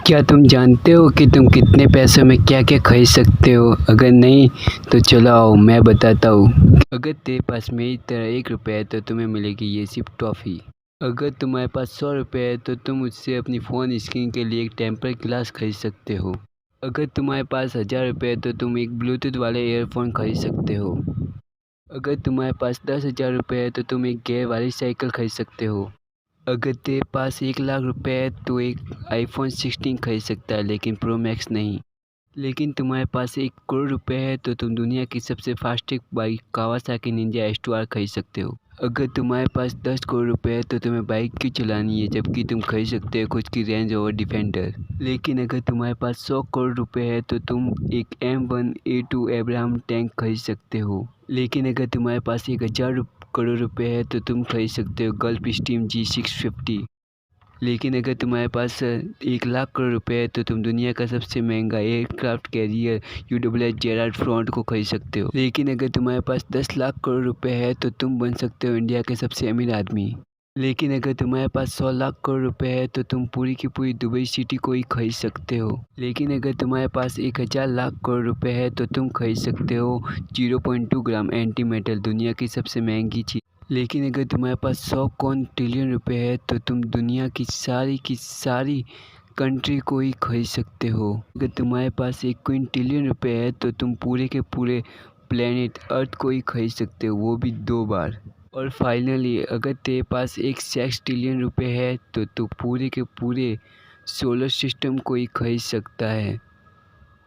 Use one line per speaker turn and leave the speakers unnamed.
क्या तुम जानते हो कि तुम कितने पैसों में क्या क्या खरीद सकते हो? अगर नहीं तो चलो आओ मैं बताता हूँ। अगर तेरे पास मेरी तरह 1 रुपया है तो तुम्हें मिलेगी ये सिर्फ टॉफ़ी। अगर तुम्हारे पास 100 रुपये है तो तुम उससे अपनी फ़ोन स्क्रीन के लिए एक टेम्पर ग्लास खरीद सकते हो। अगर तुम्हारे पास 1000 रुपये है तो तुम एक ब्लूटूथ वाले ईयरफोन खरीद सकते हो। अगर तुम्हारे पास 10,000 रुपये है तो तुम एक गियर वाली साइकिल खरीद सकते हो। अगर तेरे पास 1 लाख रुपए है तो एक आईफोन 16 खरीद सकता है, लेकिन प्रो मैक्स नहीं। लेकिन तुम्हारे पास 1 करोड़ रुपए है तो तुम दुनिया की सबसे fastest bike Kawasaki Ninja S2R खरीद सकते हो। अगर तुम्हारे पास 10 करोड़ रुपए है तो तुम्हें बाइक क्यों चलानी है जबकि तुम खरीद सकते हो खुद की रेंज रोवर डिफेंडर। लेकिन अगर तुम्हारे पास 100 करोड़ रुपए है तो तुम एक M1A2 एब्राहम टैंक खरीद सकते हो। लेकिन अगर तुम्हारे पास 1000 करोड़ रुपए है तो तुम खरीद सकते हो गल्फ स्ट्रीम G650। लेकिन अगर तुम्हारे पास 1 लाख करोड़ रुपए है तो तुम दुनिया का सबसे महंगा aircraft carrier UAS Gerrard front को खरीद सकते हो। लेकिन अगर तुम्हारे पास 10 लाख करोड़ रुपए है तो तुम बन सकते हो इंडिया के सबसे अमीर आदमी। लेकिन अगर तुम्हारे पास 100 लाख करोड़ रुपए है तो तुम पूरी की पूरी दुबई सिटी को ही खरीद सकते हो। लेकिन अगर तुम्हारे पास 1000 लाख करोड़ रुपए है तो तुम खरीद सकते हो 0.2 ग्राम एंटी मेटल, दुनिया की सबसे महंगी चीज़। लेकिन अगर तुम्हारे पास 100 ट्रिलियन रुपए है तो तुम दुनिया की सारी कंट्री को ही खरीद सकते हो। अगर तुम्हारे पास 1 क्विंटिलियन रुपए है तो तुम पूरे के पूरे प्लेनेट अर्थ को ही खरीद सकते हो, वो भी 2 बार। और फाइनली अगर तेरे पास 1 सेक्सटिलियन रुपए है तो तू पूरे के पूरे सोलर सिस्टम को ही खरीद सकता है।